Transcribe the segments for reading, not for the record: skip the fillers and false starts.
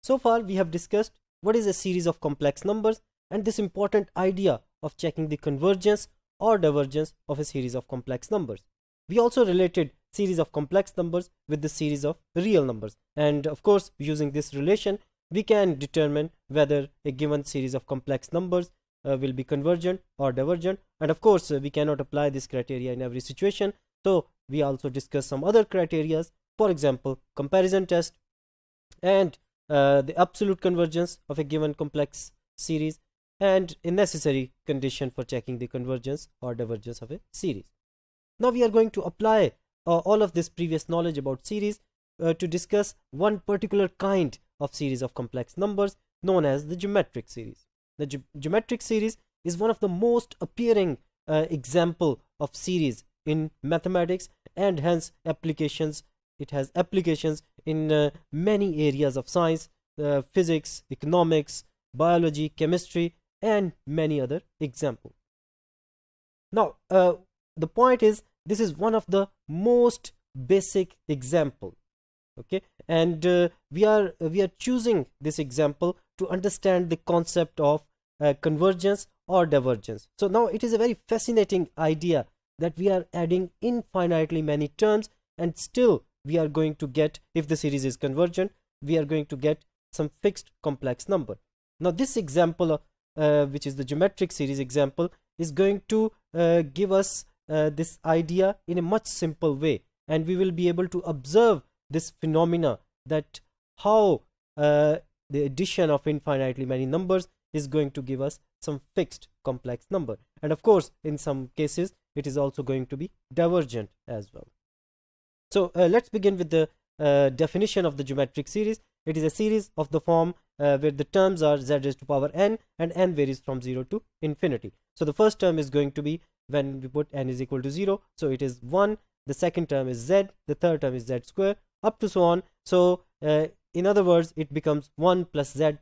So far we have discussed what is a series of complex numbers and this important idea of checking the convergence or divergence of a series of complex numbers. We also related series of complex numbers with the series of real numbers, and of course using this relation we can determine whether a given series of complex numbers will be convergent or divergent. And of course we cannot apply this criteria in every situation, so we also discuss some other criteria, for example comparison test and the absolute convergence of a given complex series and a necessary condition for checking the convergence or divergence of a series. Now we are going to apply all of this previous knowledge about series to discuss one particular kind of series of complex numbers known as the geometric series. The geometric series is one of the most appearing example of series in mathematics, and hence applications. It has applications in many areas of science, physics, economics, biology, chemistry, and many other examples. Now the point is, this is one of the most basic example, okay, and we are choosing this example to understand the concept of convergence or divergence. So now it is a very fascinating idea that we are adding infinitely many terms, and still we are going to get, if the series is convergent, we are going to get some fixed complex number. Now this example which is the geometric series example is going to give us this idea in a much simple way, and we will be able to observe this phenomena, that how the addition of infinitely many numbers is going to give us some fixed complex number, and of course in some cases it is also going to be divergent as well. So let's begin with the definition of the geometric series. It is a series of the form where the terms are z raised to power n, and n varies from 0 to infinity. So the first term is going to be, when we put n is equal to 0, so it is 1. The second term is z, the third term is z square, up to so on. So in other words, it becomes 1 plus z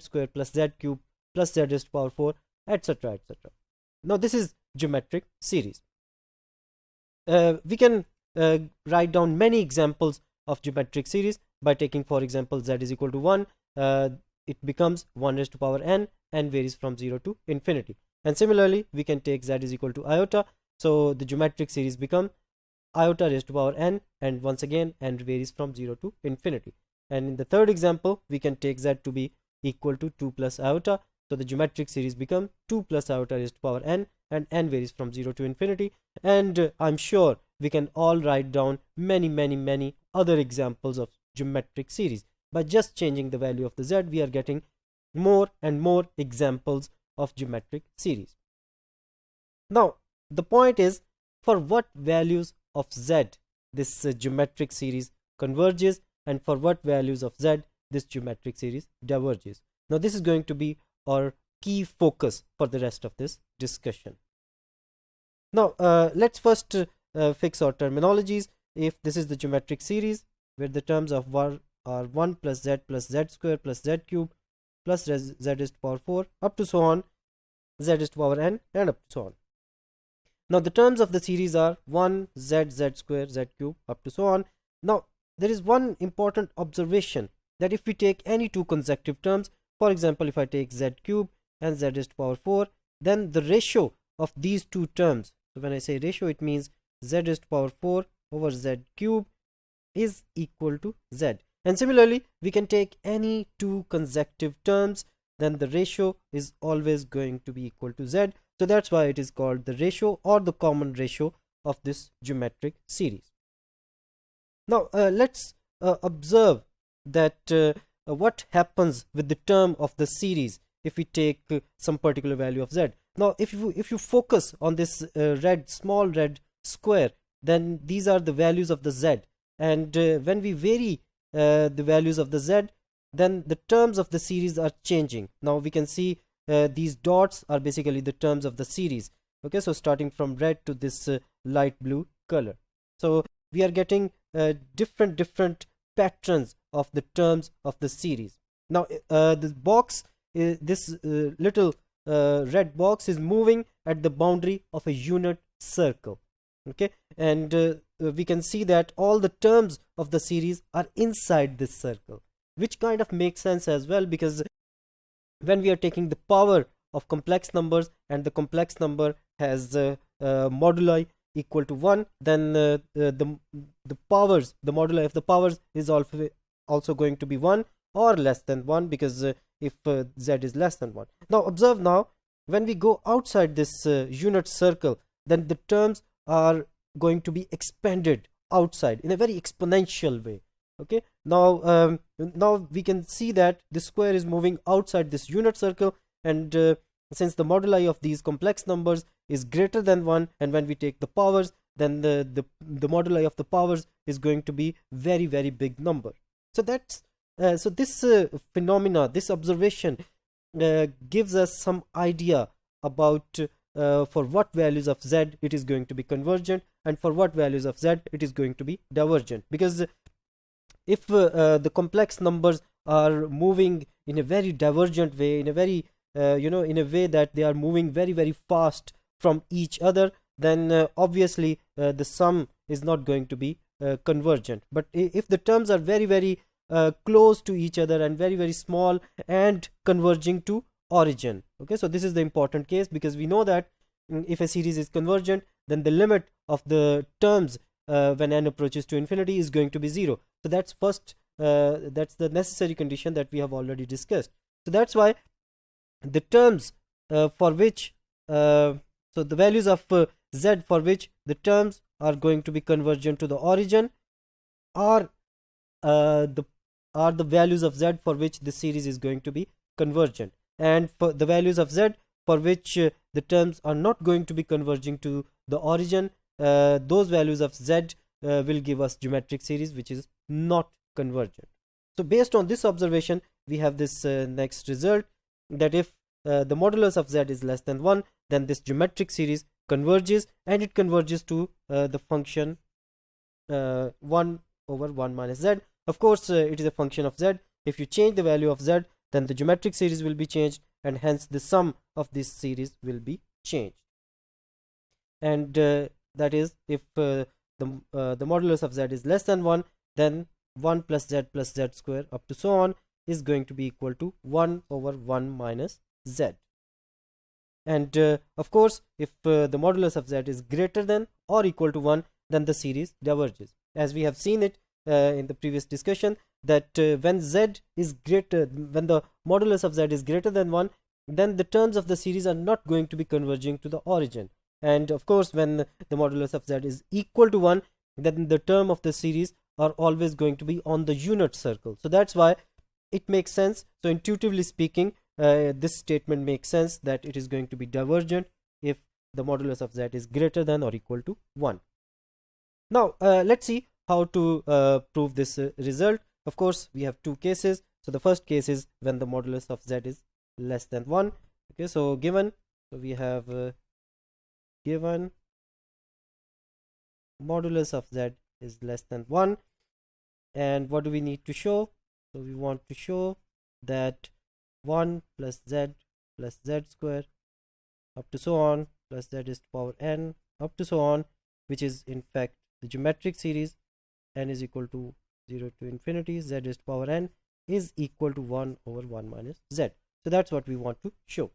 square plus z cube plus z raised to power 4, etc., etc. Now this is geometric series. We can write down many examples of geometric series by taking, for example, z is equal to 1. It becomes 1 raised to power n, and varies from 0 to infinity. And similarly we can take z is equal to iota, so the geometric series become iota raised to power n, and once again n varies from 0 to infinity. And in the third example we can take z to be equal to 2 plus iota, so the geometric series become 2 plus iota raised to power n, and n varies from 0 to infinity. And I'm sure we can all write down many other examples of geometric series. By just changing the value of the z, we are getting more and more examples of geometric series. Now the point is, for what values of z this geometric series converges, and for what values of z this geometric series diverges. Now this is going to be our key focus for the rest of this discussion. Now let's first fix our terminologies. If this is the geometric series where the terms of are 1 plus z square plus z cube plus z raised to power 4, up to so on, z raised to power n, and up to so on. Now the terms of the series are 1 z square z cube up to so on. Now there is one important observation, that if we take any two consecutive terms, for example if I take z cube and z raised to power 4, then the ratio of these two terms, so when I say ratio, it means z raised to power 4 over z cube is equal to z. And similarly we can take any two consecutive terms, then the ratio is always going to be equal to z. So that's why it is called the ratio or the common ratio of this geometric series. Now let's observe that what happens with the term of the series if we take some particular value of z. Now if you focus on this small red square, then these are the values of the z, and when we vary the values of the z, then the terms of the series are changing. Now we can see these dots are basically the terms of the series, okay, so starting from red to this light blue color. So we are getting different patterns of the terms of the series. Now this box, this little red box is moving at the boundary of a unit circle, okay, and we can see that all the terms of the series are inside this circle. which kind of makes sense as well, because when we are taking the power of complex numbers and the complex number has moduli equal to 1, then the powers, the moduli of the powers is also going to be 1 or less than 1, because if z is less than 1. Now observe, now when we go outside this unit circle, then the terms are going to be expanded outside in a very exponential way. Okay, now now we can see that the square is moving outside this unit circle, and since the moduli of these complex numbers is greater than 1, and when we take the powers, then the moduli of the powers is going to be very, very big number. So that's so this phenomena, this observation gives us some idea about for what values of z it is going to be convergent, and for what values of z it is going to be divergent. Because if the complex numbers are moving in a very divergent way, in a very in a way that they are moving very, very fast from each other, then obviously the sum is not going to be convergent. But if the terms are very, very close to each other and very, very small and converging to origin, okay, so this is the important case, because we know that if a series is convergent, then the limit of the terms when n approaches to infinity is going to be 0. So that's first, that's the necessary condition that we have already discussed. So that's why the terms for which so the values of z for which the terms are going to be convergent to the origin are the values of z for which the series is going to be convergent, and for the values of z for which the terms are not going to be converging to the origin, those values of z will give us geometric series which is not convergent. So based on this observation, we have this next result, that if the modulus of z is less than 1, then this geometric series converges, and it converges to the function 1 over 1 minus z. Of course, it is a function of z. If you change the value of z, then the geometric series will be changed, and hence the sum of this series will be changed. And that is, if the modulus of z is less than 1, then 1 plus z square up to so on is going to be equal to 1 over 1 minus z. And of course, if the modulus of z is greater than or equal to 1, then the series diverges. As we have seen it in the previous discussion, that when z is greater, when the modulus of z is greater than 1, then the terms of the series are not going to be converging to the origin. And of course, when the modulus of z is equal to 1, then the term of the series are always going to be on the unit circle. So that's why it makes sense. So intuitively speaking, this statement makes sense that it is going to be divergent if the modulus of z is greater than or equal to 1. Now let's see how to prove this result. Of course, we have two cases. So the first case is when the modulus of z is less than 1. Okay, so given, so we have given modulus of z is less than 1, and what do we need to show? So we want to show that 1 plus z square up to so on plus z is to power n up to so on, which is in fact the geometric series, n is equal to 0 to infinity, z is to power n is equal to 1 over 1 minus z. So that's what we want to show.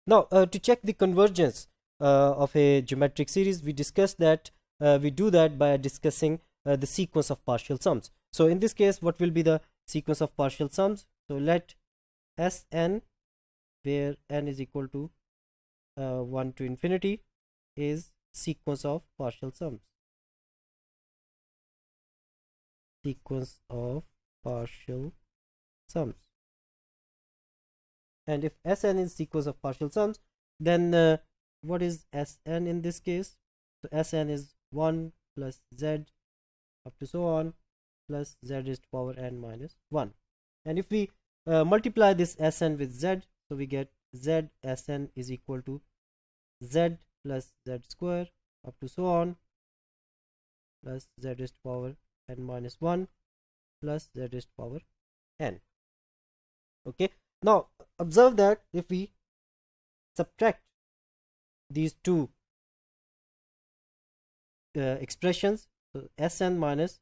Now to check the convergence of a geometric series, we discussed that we do that by discussing the sequence of partial sums. So in this case, what will be the sequence of partial sums? So let Sn, where n is equal to 1 to infinity, is sequence of partial sums. Sequence of partial sums. And if Sn is sequence of partial sums, then what is Sn in this case? So Sn is 1 plus z up to so on plus z is to power n minus 1. And if we multiply this Sn with z, so we get z Sn is equal to z plus z square up to so on plus z is to power n minus 1 plus z is to power n. Okay, now observe that if we subtract these two expressions, so Sn minus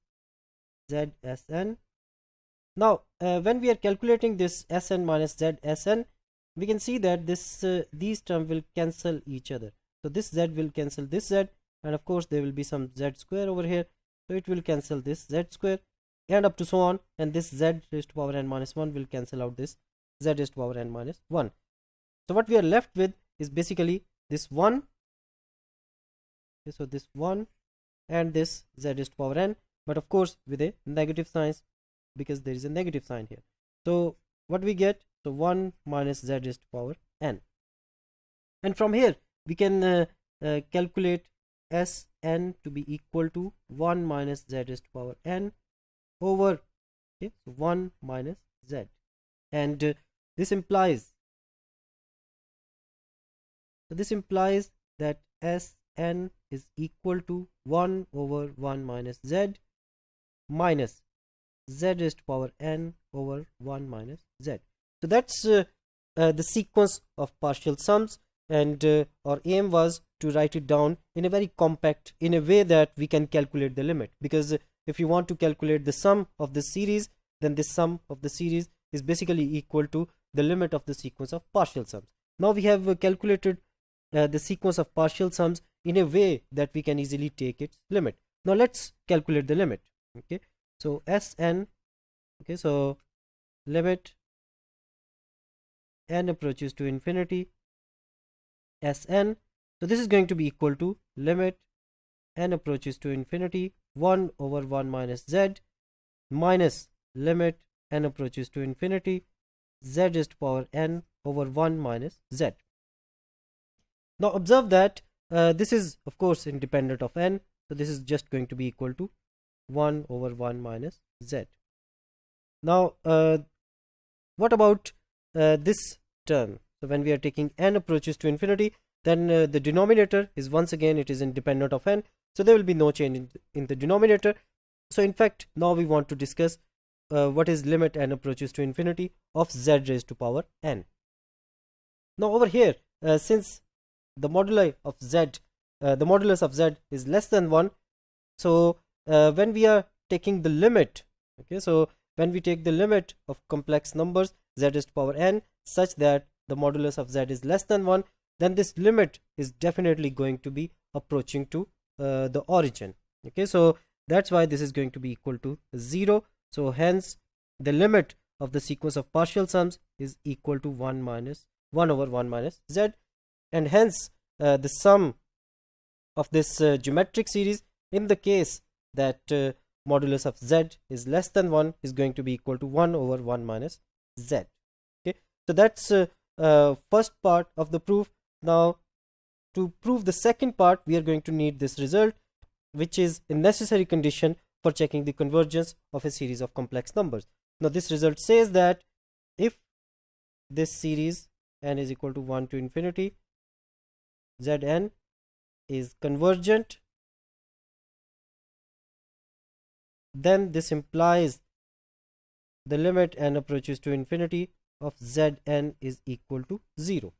z Sn Now when we are calculating this Sn minus Z Sn, we can see that this these terms will cancel each other. So this Z will cancel this Z, and of course there will be some Z square over here, so it will cancel this Z square, and up to so on, and this Z raised to power n minus 1 will cancel out this Z raised to power n minus 1. So what we are left with is basically this 1, okay, so this 1 and this Z raised to power n, but of course with a negative sign, because there is a negative sign here. So what we get, so 1 minus Z raised to power n, and from here we can calculate Sn to be equal to 1 minus Z raised to power n over, okay, so 1 minus Z, and this implies that Sn is equal to 1 over 1 minus Z minus Z raised to power n over 1 minus Z. So that's the sequence of partial sums, and our aim was to write it down in a very compact, in a way that we can calculate the limit, because if you want to calculate the sum of the series, then this sum of the series is basically equal to the limit of the sequence of partial sums. Now we have calculated the sequence of partial sums in a way that we can easily take its limit. Now let's calculate the limit. Okay, so Sn, okay, so limit n approaches to infinity Sn, so this is going to be equal to limit n approaches to infinity 1 over 1 minus Z minus limit n approaches to infinity Z raised to power n over 1 minus Z. Now observe that this is of course independent of n, so this is just going to be equal to 1 over 1 minus Z. Now what about this term? So when we are taking n approaches to infinity, then the denominator is once again, it is independent of n, so there will be no change in the denominator. So in fact now we want to discuss what is limit n approaches to infinity of Z raised to power n. Now over here, since the moduli of Z, the modulus of Z is less than 1, so when we are taking the limit, okay, so when we take the limit of complex numbers Z raised to power n such that the modulus of Z is less than 1, then this limit is definitely going to be approaching to the origin. Okay, so that's why this is going to be equal to 0. So hence the limit of the sequence of partial sums is equal to 1 over 1 minus Z, and hence the sum of this geometric series in the case that modulus of Z is less than 1 is going to be equal to 1 over 1 minus Z. Okay, so that's first part of the proof. Now to prove the second part, we are going to need this result, which is a necessary condition for checking the convergence of a series of complex numbers. Now this result says that if this series n is equal to 1 to infinity, Zn is convergent, then this implies the limit n approaches to infinity of Zn is equal to 0.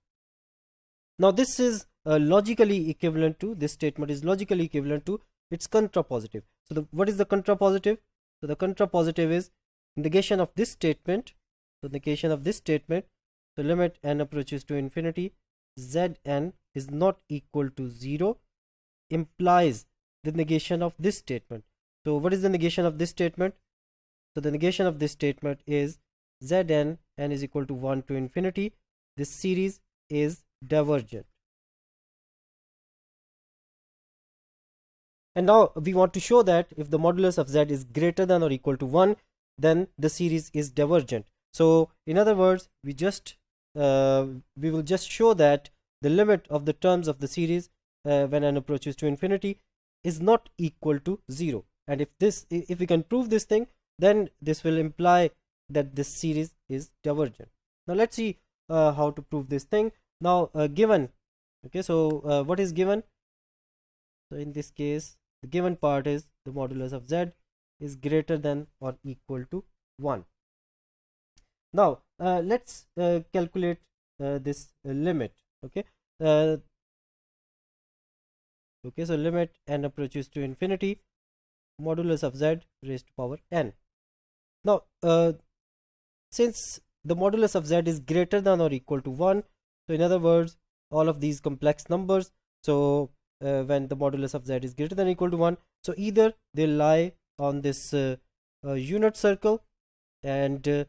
Now this is logically equivalent to, this statement is logically equivalent to its contrapositive. So what is the contrapositive? So the contrapositive is negation of this statement. So negation of this statement, so limit n approaches to infinity Zn is not equal to 0 implies the negation of this statement. So what is the negation of this statement? So the negation of this statement is Zn n is equal to 1 to infinity, this series is divergent. And now we want to show that if the modulus of Z is greater than or equal to 1, then the series is divergent. So in other words, we will just show that the limit of the terms of the series when n approaches to infinity is not equal to 0. And if we can prove this thing, then this will imply that this series is divergent. Now let's see how to prove this thing. Now given, okay, so what is given? So in this case, the given part is the modulus of Z is greater than or equal to 1. Now let's calculate this limit. Okay, okay, so limit n approaches to infinity, modulus of Z raised to power n. Now since the modulus of z is greater than or equal to 1, so in other words all of these complex numbers, so when the modulus of z is greater than or equal to 1, so either they lie on this unit circle, and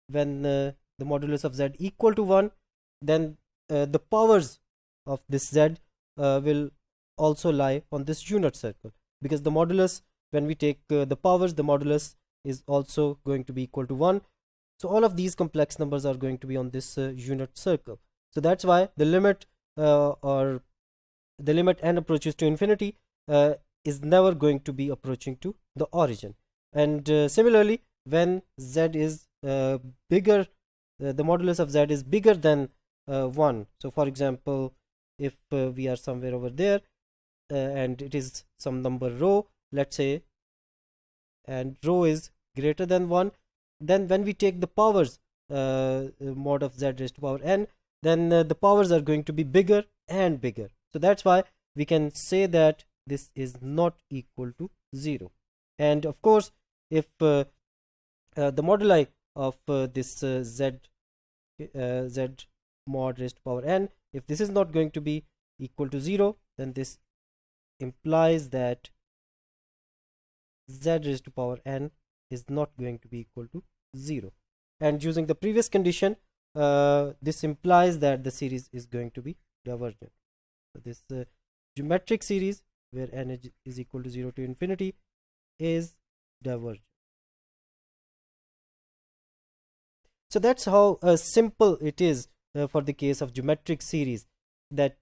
when the modulus of z equal to 1, then the powers of this z will also lie on this unit circle, because the modulus, when we take the powers, the modulus is also going to be equal to 1. So all of these complex numbers are going to be on this unit circle. So that's why the limit or the limit n approaches to infinity is never going to be approaching to the origin. And similarly, when z is bigger, the modulus of z is bigger than 1. So for example, if we are somewhere over there and it is some number rho, let's say, and rho is greater than 1, then when we take the powers mod of z raised to power n, then the powers are going to be bigger and bigger. So that's why we can say that this is not equal to 0. And of course, if the moduli of this z mod raised to power n, if this is not going to be equal to 0, then this implies that z raised to power n is not going to be equal to 0. And using the previous condition, this implies that the series is going to be divergent. So this geometric series where n is equal to 0 to infinity is divergent. So that's how simple it is for the case of geometric series, that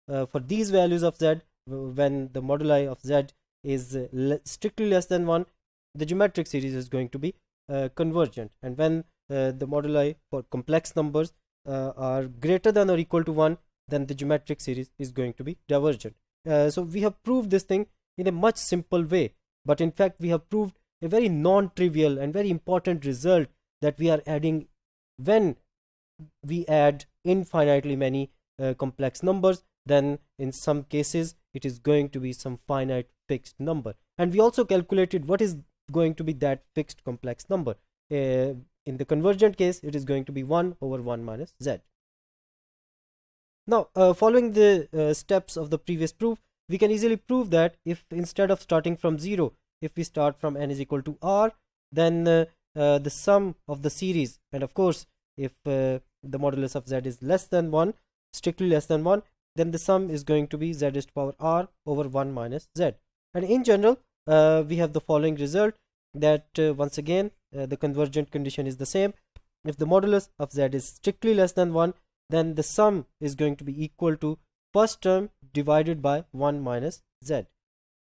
for these values of z, when the moduli of z is strictly less than 1, the geometric series is going to be convergent, and when the moduli for complex numbers are greater than or equal to 1, then the geometric series is going to be divergent. So we have proved this thing in a much simple way, but in fact we have proved a very non-trivial and very important result, that we are adding, when we add infinitely many complex numbers, then in some cases it is going to be some finite fixed number. And we also calculated what is going to be that fixed complex number. In the convergent case, it is going to be 1 over 1 minus z. Now following the steps of the previous proof, we can easily prove that if instead of starting from 0, if we start from n is equal to r, then the sum of the series, and of course if the modulus of z is less than 1, strictly less than 1, then the sum is going to be z raised to power r over 1 minus z. And in general we have the following result, that once again the convergent condition is the same. If the modulus of z is strictly less than 1, then the sum is going to be equal to first term divided by 1 minus z.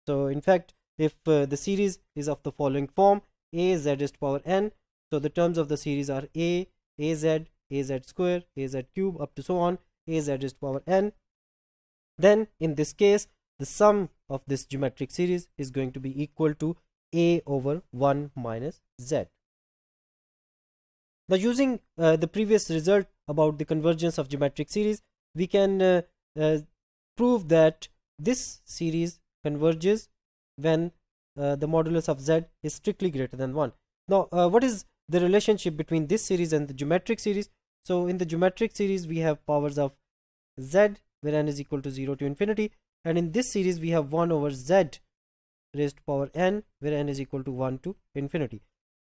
So in fact, if the series is of the following form, a z raised to power n, so the terms of the series are a, az, az square, az cube, up to so on, az raised to power n, then in this case the sum of this geometric series is going to be equal to a over 1 minus z. Now using the previous result about the convergence of geometric series, we can prove that this series converges when the modulus of z is strictly greater than 1. Now what is the relationship between this series and the geometric series? So in the geometric series we have powers of z where n is equal to 0 to infinity, and in this series we have 1 over z raised to power n where n is equal to 1 to infinity.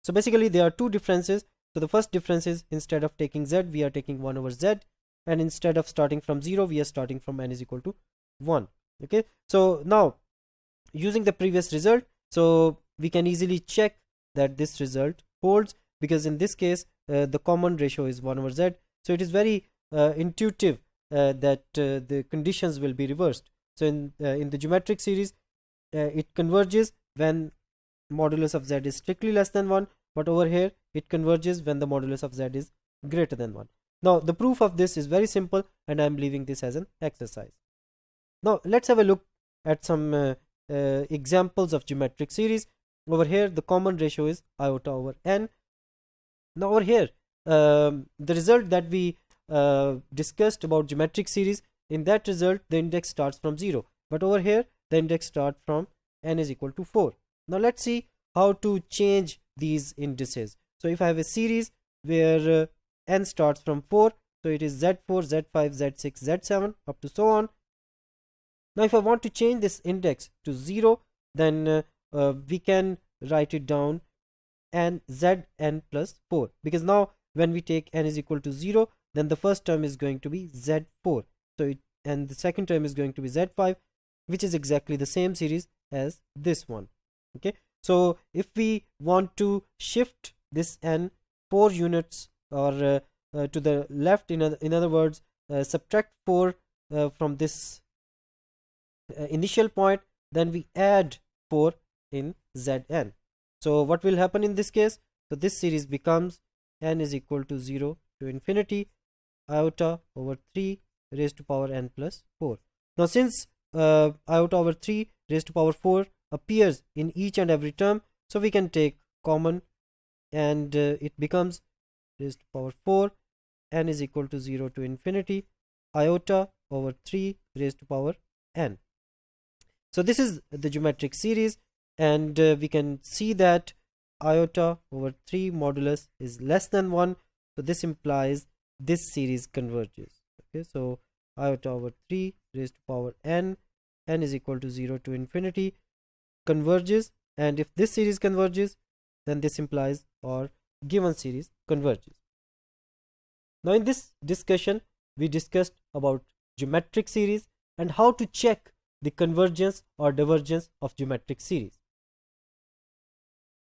So basically there are two differences. So the first difference is, instead of taking z, we are taking 1 over z, and instead of starting from 0, we are starting from n is equal to 1. Okay, so now using the previous result, so we can easily check that this result holds, because in this case the common ratio is 1 over z. So it is very intuitive that the conditions will be reversed. So in the geometric series it converges when modulus of z is strictly less than 1, but over here it converges when the modulus of z is greater than 1. Now the proof of this is very simple, and I am leaving this as an exercise. Now let's have a look at some examples of geometric series. Over here the common ratio is iota over n. Now over here the result that we discussed about geometric series, in that result the index starts from 0, but over here the index starts from n is equal to 4. Now let's see how to change these indices. So if I have a series where n starts from 4, so it is z4, z5, z6, z7 up to so on. Now if I want to change this index to 0, then we can write it down and zn plus 4, because now when we take n is equal to 0, then the first term is going to be z4, and the second term is going to be z5, which is exactly the same series as this one. Okay, so if we want to shift this n 4 units or to the left, in other words, subtract 4 from this initial point, then we add 4 in zn. So what will happen in this case? So this series becomes n is equal to 0 to infinity iota over 3 raised to power n plus 4. Now since iota over 3 raised to power 4 appears in each and every term, so we can take common, and it becomes raised to power 4 n is equal to 0 to infinity iota over 3 raised to power n. So this is the geometric series, and we can see that iota over 3 modulus is less than 1, so this implies this series converges. Okay, so iota over 3 raised to power n is equal to 0 to infinity converges, and if this series converges, then this implies our given series converges. Now in this discussion we discussed about geometric series and how to check the convergence or divergence of geometric series.